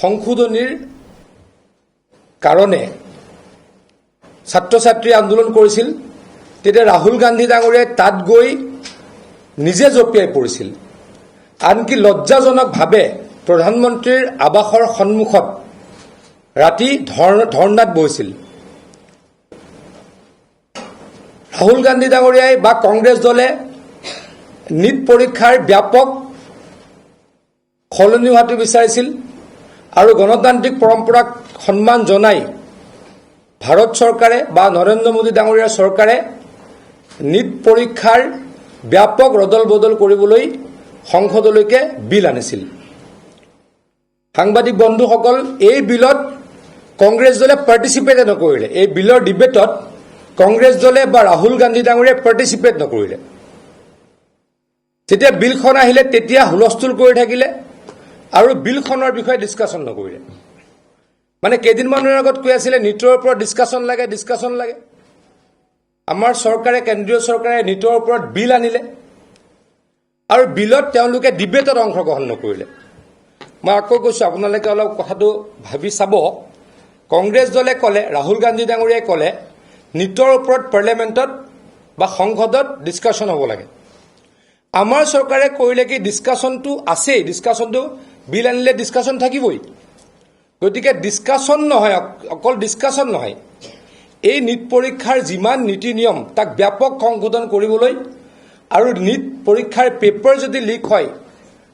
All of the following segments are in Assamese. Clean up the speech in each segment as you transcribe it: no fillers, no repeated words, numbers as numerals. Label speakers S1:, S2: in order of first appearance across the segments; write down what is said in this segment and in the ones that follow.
S1: সংশোধনীৰ কাৰণে ছাত্ৰ ছাত্ৰী আন্দোলন কৰিছিল তেতিয়া ৰাহুল গান্ধী ডাঙৰীয়াই তাত গৈ নিজে জঁপিয়াই পৰিছিল আনকি লজ্জাজনকভাৱে প্ৰধানমন্ত্ৰীৰ আৱাসৰ সন্মুখত ৰাতি ধৰ্ণাত বহিছিল ৰাহুল গান্ধী ডাঙৰীয়াই বা কংগ্ৰেছ দলে নিট পৰীক্ষাৰ ব্যাপক সলনি হোৱাটো বিচাৰিছিল আৰু গণতান্ত্ৰিক পৰম্পৰাক সন্মান জনাই ভাৰত চৰকাৰে বা নৰেন্দ্ৰ মোদী ডাঙৰীয়াৰ চৰকাৰে নিট পৰীক্ষাৰ ব্যাপক ৰদল বদল কৰিবলৈ সংসদলৈকে বিল আনিছিল সাংবাদিক বন্ধুসকল এই বিলত কংগ্ৰেছ দলে পাৰ্টিচিপেট নকৰিলে এই বিলৰ ডিবেটত কংগ্ৰেছ দলে বা ৰাহুল গান্ধী ডাঙৰীয়াই পাৰ্টিচিপেট নকৰিলে যেতিয়া বিলখন আহিলে তেতিয়া হুলস্থুল কৰি থাকিলে আৰু বিলখনৰ বিষয়ে ডিসকাশন নকৰিলে মানে কেইদিনমানৰ আগত কৈ আছিলে নিটৰ ওপৰত ডিসকাশন লাগে আমাৰ চৰকাৰে কেন্দ্ৰীয় চৰকাৰে নিটৰ ওপৰত বিল আনিলে আৰু বিলত তেওঁলোকে ডিবেটত অংশগ্ৰহণ নকৰিলে মই আকৌ কৈছো আপোনালোকে অলপ কথাটো ভাবি চাব কংগ্ৰেছ দলে ক'লে ৰাহুল গান্ধী ডাঙৰীয়াই ক'লে নিটৰ ওপৰত পাৰ্লিয়ামেণ্টত বা সংসদত ডিসকাশন হ'ব লাগে আমাৰ চৰকাৰে কৰিলে কি ডিসকাশনটো আছে ডিসকাশনটো বিল আনিলে ডিসকাশন থাকিবই গতিকে ডিসকাশন নহয় অকল ডিসকাশন নহয় এই নিট পৰীক্ষাৰ যিমান নীতি নিয়ম তাক ব্যাপক সংশোধন কৰিবলৈ আৰু নিট পৰীক্ষাৰ পেপাৰ যদি লিক হয়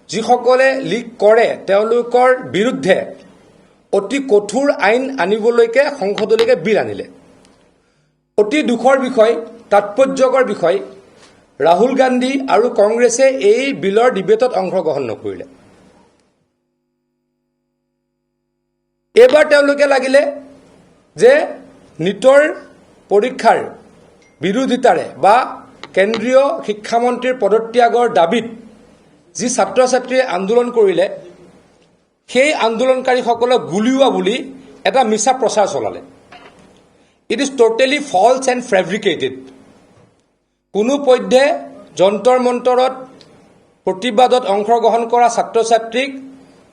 S1: যিসকলে লিক কৰে তেওঁলোকৰ বিৰুদ্ধে অতি কঠোৰ আইন আনিবলৈকে সংসদলৈকে বিল আনিলে অতি দুখৰ বিষয় তাৎপৰ্যকৰ বিষয় ৰাহুল গান্ধী আৰু কংগ্ৰেছে এই বিলৰ ডিবেটত অংশগ্ৰহণ নকৰিলে এবাৰ তেওঁলোকে লাগিলে যে নিটৰ পৰীক্ষাৰ বিৰোধিতাৰে বা কেন্দ্ৰীয় শিক্ষামন্ত্ৰীৰ পদত্যাগৰ দাবীত যি ছাত্ৰ ছাত্ৰীয়ে আন্দোলন কৰিলে সেই আন্দোলনকাৰীসকলক গুলিওৱা বুলি এটা মিছা প্ৰচাৰ চলালে it is totally false and fabricated কোনো পধ্যে যন্তৰ মন্তৰত প্ৰতিবাদত অংশগ্ৰহণ কৰা ছাত্ৰ ছাত্ৰীক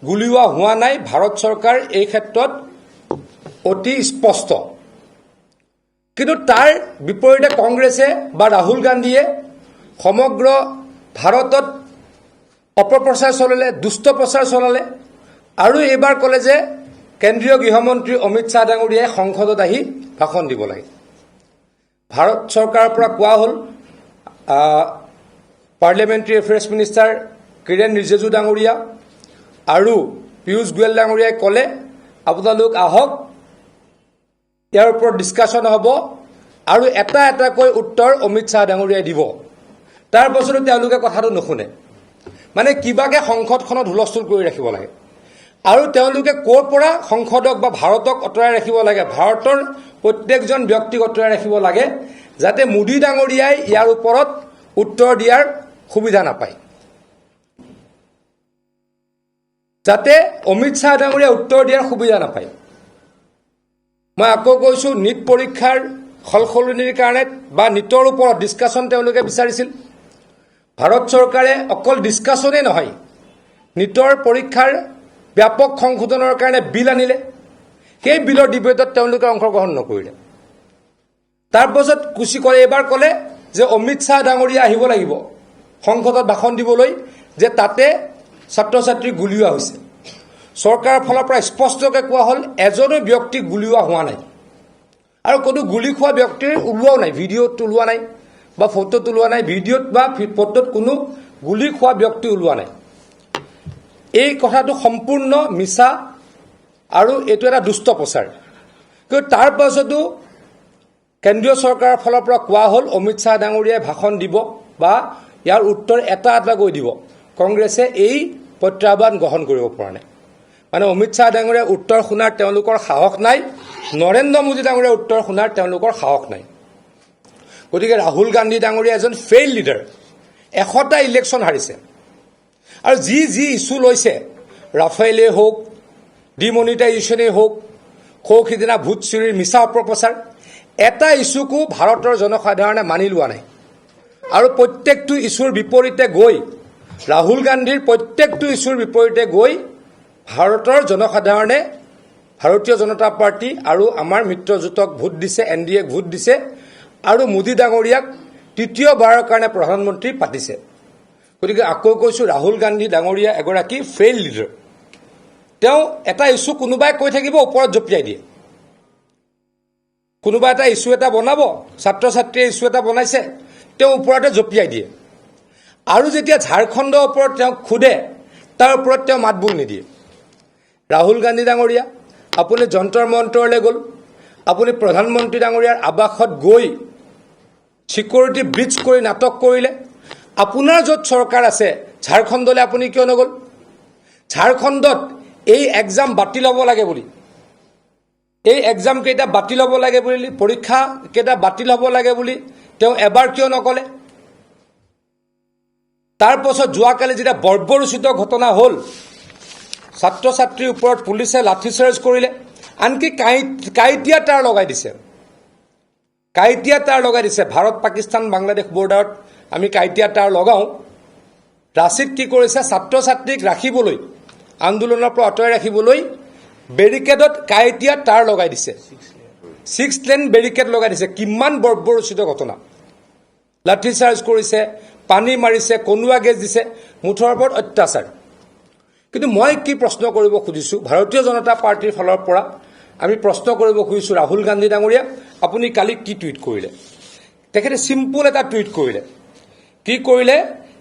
S1: গুলিওৱা হোৱা নাই ভাৰত চৰকাৰ এই ক্ষেত্ৰত অতি স্পষ্ট কিন্তু তাৰ বিপৰীতে কংগ্ৰেছে বা ৰাহুল গান্ধীয়ে সমগ্ৰ ভাৰতত অপপ্ৰচাৰ চলালে দুষ্ট প্ৰচাৰ চলালে আৰু এইবাৰ ক'লে যে কেন্দ্ৰীয় গৃহমন্ত্ৰী অমিত শ্বাহ ডাঙৰীয়াই সংসদত আহি ভাষণ দিব লাগে ভাৰত চৰকাৰৰ পৰা কোৱা হ'ল parliamentary affairs minister Kiren Rijiju ডাঙৰীয়া আৰু পীয়ুষ গোৱেল ডাঙৰীয়াই ক'লে আপোনালোক আহক ইয়াৰ ওপৰত ডিসকাশন হ'ব আৰু এটা এটাকৈ উত্তৰ অমিত শ্বাহ ডাঙৰীয়াই দিব তাৰ পাছতো তেওঁলোকে কথাটো নুশুনে মানে কিবাকে সংসদখনত হুলস্থুল কৰি ৰাখিব লাগে আৰু তেওঁলোকে ক'ৰ পৰা সংসদক বা ভাৰতক অতৰাই ৰাখিব লাগে ভাৰতৰ প্ৰত্যেকজন ব্যক্তিক অতৰাই ৰাখিব লাগে যাতে মোদী ডাঙৰীয়াই ইয়াৰ ওপৰত উত্তৰ দিয়াৰ সুবিধা নাপায় যাতে অমিত শ্বাহ ডাঙৰীয়াই উত্তৰ দিয়াৰ সুবিধা নাপায় মই আকৌ কৈছো নিট পৰীক্ষাৰ সলসলনিৰ কাৰণে বা নিটৰ ওপৰত ডিসকাশন তেওঁলোকে বিচাৰিছিল ভাৰত চৰকাৰে অকল ডিসকাশনে নহয় নিটৰ পৰীক্ষাৰ ব্যাপক সংশোধনৰ কাৰণে বিল আনিলে সেই বিলৰ ডিবেটত তেওঁলোকে অংশগ্ৰহণ নকৰিলে তাৰ পাছত কুচি কৰে এবাৰ ক'লে যে অমিত শ্বাহ ডাঙৰীয়া আহিব লাগিব সংসদত ভাষণ দিবলৈ যে তাতে ছাত্ৰ ছাত্ৰী গুলিওৱা হৈছে চৰকাৰৰ ফালৰ পৰা স্পষ্টকৈ কোৱা হ'ল এজনো ব্যক্তিক গুলিওৱা হোৱা নাই আৰু কোনো গুলি খোৱা ব্যক্তিৰ ওলোৱাও নাই ভিডিঅ'ত ওলোৱা নাই বা ফটোত ওলোৱা নাই ভিডিঅ'ত বা ফটোত কোনো গুলি খোৱা ব্যক্তি ওলোৱা নাই এই কথাটো সম্পূৰ্ণ মিছা আৰু এইটো এটা দুষ্ট প্ৰচাৰ কিন্তু তাৰ পাছতো কেন্দ্ৰীয় চৰকাৰৰ ফালৰ পৰা কোৱা হ'ল অমিত শ্বাহ ডাঙৰীয়াই ভাষণ দিব বা ইয়াৰ উত্তৰ এটা এটাকৈ দিব কংগ্ৰেছে এই প্ৰত্যাহ্বান গ্ৰহণ কৰিব পৰা নাই মানে অমিত শ্বাহ ডাঙৰীয়াৰ উত্তৰ শুনাৰ তেওঁলোকৰ সাহস নাই নৰেন্দ্ৰ মোদী ডাঙৰীয়াৰ উত্তৰ শুনাৰ তেওঁলোকৰ সাহস নাই গতিকে ৰাহুল গান্ধী ডাঙৰীয়া এজন ফেইল লিডাৰ 100টা ইলেকশ্যন হাৰিছে আৰু যি ইছ্যু লৈছে ৰাফেলে হওক ডিমনিটাইজেশ্যনে হওক সিদিনা ভোট চুৰিৰ মিছা অপপ্ৰচাৰ এটা ইছ্যুকো ভাৰতৰ জনসাধাৰণে মানি লোৱা নাই আৰু প্ৰত্যেকটো ইছ্যুৰ বিপৰীতে গৈ ৰাহুল গান্ধীৰ প্ৰত্যেকটো ইছ্যুৰ বিপৰীতে গৈ ভাৰতৰ জনসাধাৰণে ভাৰতীয় জনতা পাৰ্টি আৰু আমাৰ মিত্ৰজোঁটক ভোট দিছে, NDAক ভোট দিছে আৰু মোদী ডাঙৰীয়াক তৃতীয়বাৰৰ কাৰণে প্ৰধানমন্ত্ৰী পাতিছে। গতিকে আকৌ কৈছোঁ, ৰাহুল গান্ধী ডাঙৰীয়া এগৰাকী ফেইল লিডাৰ। তেওঁ এটা ইছ্যু কোনোবাই কৈ থাকিব, ওপৰত জঁপিয়াই দিয়ে। কোনোবা এটা ইছ্যু এটা বনাব, ছাত্ৰ ছাত্ৰীয়ে ইছ্যু এটা বনাইছে, তেওঁ ওপৰতে জঁপিয়াই দিয়ে। আৰু যেতিয়া ঝাৰখণ্ডৰ ওপৰত তেওঁক সোধে, তাৰ ওপৰত তেওঁ মাতবোল নিদিয়ে। ৰাহুল গান্ধী ডাঙৰীয়া, আপুনি যন্তৰ মন্তৰলৈ গ'ল, আপুনি প্ৰধানমন্ত্ৰী ডাঙৰীয়াৰ আৱাসত গৈ ছিকিউৰিটি ব্ৰিজ কৰি নাটক কৰিলে। আপোনাৰ য'ত চৰকাৰ আছে ঝাৰখণ্ডলৈ আপুনি কিয় নগ'ল? ঝাৰখণ্ডত এই এক্সাম বাতিল হ'ব লাগে বুলি, এই এক্সাম কেইটা বাতিল হ'ব লাগে বুলি, পৰীক্ষা কেইটা বাতিল হ'ব লাগে বুলি তেওঁ এবাৰ কিয় নক'লে? তাৰ পাছত যোৱাকালি যেতিয়া বৰ্বৰোচিত ঘটনা হ'ল, ছাত্ৰ ছাত্ৰীৰ ওপৰত পুলিচে লাঠিচাৰ্জ কৰিলে, আনকি কাঁইটীয়া তাঁৰ লগাই দিছে। কাঁইটীয়া তাঁৰ লগাই দিছে। ভাৰত পাকিস্তান বাংলাদেশ বৰ্ডাৰত আমি কাঁইটীয়া তাঁৰ লগাওঁ। ৰাঁচীত কি কৰিছে? ছাত্ৰ ছাত্ৰীক ৰাখিবলৈ, আন্দোলনৰ পৰা আঁতৰাই ৰাখিবলৈ বেৰিকেডত কাঁইটীয়া তাঁৰ লগাই দিছে। 6 লেন বেৰিকেড লগাই দিছে। কিমান বৰ্বৰোচিত ঘটনা! লাঠিচাৰ্জ কৰিছে, পানী মাৰিছে, কনুৱা গেছ দিছে, মুঠৰ ওপৰত অত্যাচাৰ। কিন্তু মই কি প্ৰশ্ন কৰিব খুজিছোঁ, ভাৰতীয় জনতা পাৰ্টীৰ ফালৰ পৰা আমি প্ৰশ্ন কৰিব খুজিছোঁ, ৰাহুল গান্ধী ডাঙৰীয়া, আপুনি কালি কি টুইট কৰিলে? তেখেতে চিম্পুল এটা টুইট কৰিলে। কি কৰিলে?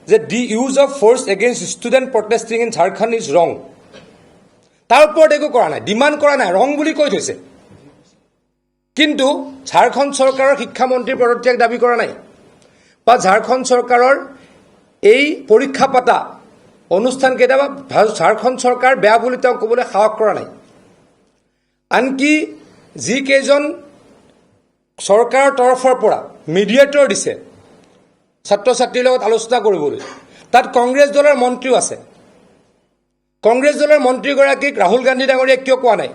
S1: যে the use of force against student protesting in Jharkhand is wrong. তাৰ ওপৰত একো কৰা নাই, ডিমাণ্ড কৰা নাই, ৰং বুলি কৈ থৈছে। কিন্তু ঝাৰখণ্ড চৰকাৰৰ শিক্ষামন্ত্ৰীৰ পদত্যাগ দাবী কৰা নাই, বা ঝাৰখণ্ড চৰকাৰৰ এই পৰীক্ষা পাতা অনুষ্ঠান কেতিয়াবা ঝাৰখণ্ড চৰকাৰ বেয়া বুলি তেওঁ ক'বলৈ সাহস কৰা নাই। আনকি যিকেইজন চৰকাৰৰ তৰফৰ পৰা মিডিয়েটৰ দিছে ছাত্ৰ ছাত্ৰীৰ লগত আলোচনা কৰিবলৈ, তাত কংগ্ৰেছ দলৰ মন্ত্ৰীও আছে। কংগ্ৰেছ দলৰ মন্ত্ৰীগৰাকীক ৰাহুল গান্ধী ডাঙৰীয়াই কিয় কোৱা নাই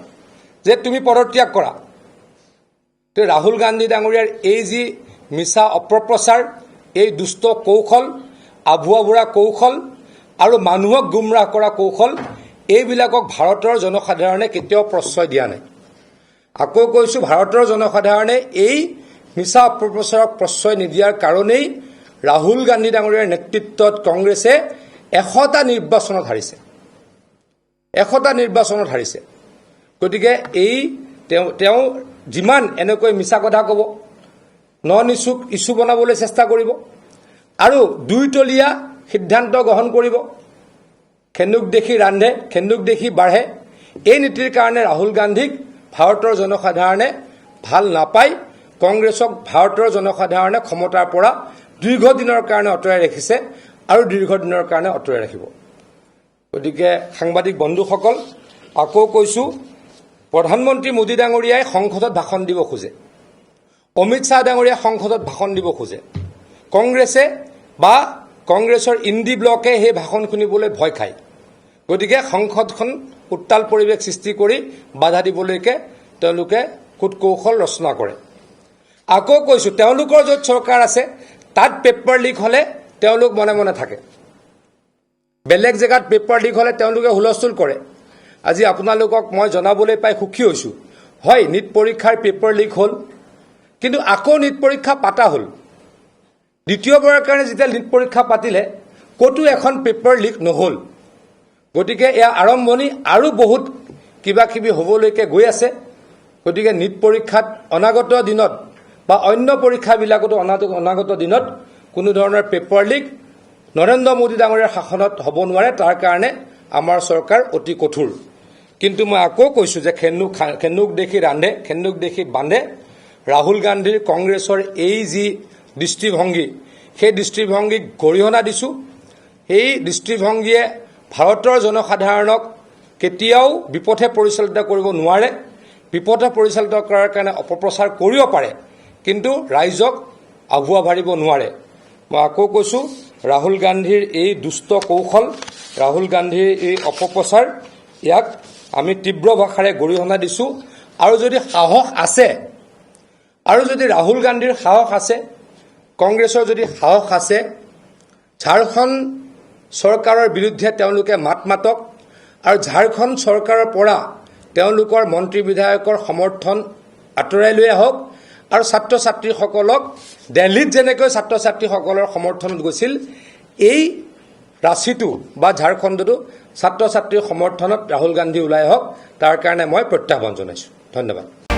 S1: যে তুমি পদত্যাগ কৰা? তো ৰাহুল গান্ধী ডাঙৰীয়াৰ এই যি মিছা অপপ্ৰচাৰ, এই দুষ্ট কৌশল, আভুৱা বুঢ়া কৌশল আৰু মানুহক গুমৰাহ কৰা কৌশল, এইবিলাকক ভাৰতৰ জনসাধাৰণে কেতিয়াও প্ৰশ্ৰয় দিয়া নাই। আকৌ কৈছোঁ, ভাৰতৰ জনসাধাৰণে এই মিছা অপপ্ৰচাৰক প্ৰশ্ৰয় নিদিয়াৰ কাৰণেই ৰাহুল গান্ধী ডাঙৰীয়াৰ নেতৃত্বত কংগ্ৰেছে 100টা নিৰ্বাচনত হাৰিছে। 100টা নিৰ্বাচনত হাৰিছে। গতিকে এই তেওঁ যিমান এনেকৈ মিছা কথা ক'ব, নন ইছ্যু বনাবলৈ চেষ্টা কৰিব আৰু দুইতলীয়া সিদ্ধান্ত গ্ৰহণ কৰিব, খেন্দুক দেখি ৰান্ধে, খেন্দুক দেখি বাঢ়ে, এই নীতিৰ কাৰণে ৰাহুল গান্ধীক ভাৰতৰ জনসাধাৰণে ভাল নাপায়। কংগ্ৰেছক ভাৰতৰ জনসাধাৰণে ক্ষমতাৰ পৰা দীৰ্ঘদিনৰ কাৰণে আঁতৰাই ৰাখিছে আৰু দীৰ্ঘদিনৰ কাৰণে আঁতৰাই ৰাখিব। গতিকে সাংবাদিক বন্ধুসকল, আকৌ কৈছোঁ, প্ৰধানমন্ত্ৰী মোদী ডাঙৰীয়াই সংসদত ভাষণ দিব খোজে, অমিত শ্বাহ ডাঙৰীয়াই সংসদত ভাষণ দিব খোজে। কংগ্ৰেছে বা কংগ্ৰেছৰ ইণ্ডি ব্লকে সেই ভাষণ শুনিবলৈ ভয় খায়। গতিকে সংসদখন উত্তাল পৰিৱেশ সৃষ্টি কৰি বাধা দিবলৈকে তেওঁলোকে কূটকৌশল ৰচনা কৰে। আকৌ কৈছোঁ, তেওঁলোকৰ য'ত চৰকাৰ আছে তাত পেপাৰ লিক হ'লে তেওঁলোক মনে মনে থাকে, বেলেগ জেগাত পেপাৰ লিক হ'লে তেওঁলোকে হুলস্থুল কৰে। আজি আপোনালোকক মই জনাবলৈ পাই সুখী হৈছোঁ, হয় নীট পৰীক্ষাৰ পেপাৰ লিক হ'ল, কিন্তু আকৌ নীট পৰীক্ষা পাতা হ'ল। দ্বিতীয়বাৰৰ কাৰণে যেতিয়া নীট পৰীক্ষা পাতিলে ক'তো এখন পেপাৰ লিক নহ'ল। গতিকে এয়া আৰম্ভণি, আৰু বহুত কিবা কিবি হ'বলৈকে গৈ আছে। গতিকে নীট পৰীক্ষাত অনাগত দিনত বা অন্য পৰীক্ষাবিলাকতো অনাগত দিনত কোনো ধৰণৰ পেপাৰ লিক নৰেন্দ্ৰ মোদী ডাঙৰীয়াৰ শাসনত হ'ব নোৱাৰে। তাৰ কাৰণে আমাৰ চৰকাৰ অতি কঠোৰ। কিন্তু মই আকৌ কৈছোঁ যে খেন্দুক দেখি ৰান্ধে, খেন্দুক দেখি বান্ধে। ৰাহুল গান্ধীৰ কংগ্ৰেছৰ এই যি দৃষ্টিভংগী, সেই দৃষ্টিভংগীক গৰিহণা দিছোঁ। এই দৃষ্টিভংগীয়ে ভাৰতৰ জনসাধাৰণক কেতিয়াও বিপথে পৰিচালিত কৰিব নোৱাৰে। বিপথে পৰিচালিত কৰাৰ কাৰণে অপপ্ৰচাৰ কৰিব পাৰে, কিন্তু ৰাইজক আভুৱা ভাৰিব নোৱাৰে। মই আকৌ কৈছোঁ, ৰাহুল গান্ধীৰ এই দুষ্ট কৌশল, ৰাহুল গান্ধীৰ এই অপপ্ৰচাৰ, ইয়াক আমি তীব্ৰ ভাষাৰে গৰিহণা দিছোঁ। আৰু যদি সাহস আছে, আৰু যদি ৰাহুল গান্ধীৰ সাহস আছে, কংগ্ৰেছৰ যদি সাহস আছে, ঝাৰখণ্ড চৰকাৰৰ বিৰুদ্ধে তেওঁলোকে মাত মাতক আৰু ঝাৰখণ্ড চৰকাৰৰ পৰা তেওঁলোকৰ মন্ত্ৰী বিধায়কৰ সমৰ্থন আঁতৰাই লৈ আহক আৰু ছাত্ৰ ছাত্ৰীসকলক দিল্লীত যেনেকৈ ছাত্ৰ ছাত্ৰীসকলৰ সমৰ্থনত গৈছিল এই ৰাঁচীটো বা ঝাৰখণ্ডতো ছাত্ৰ ছাত্ৰীৰ সমৰ্থনত ৰাহুল গান্ধী ওলাই আহক তাৰ কাৰণে মই প্ৰত্যাহ্বান জনাইছোঁ ধন্যবাদ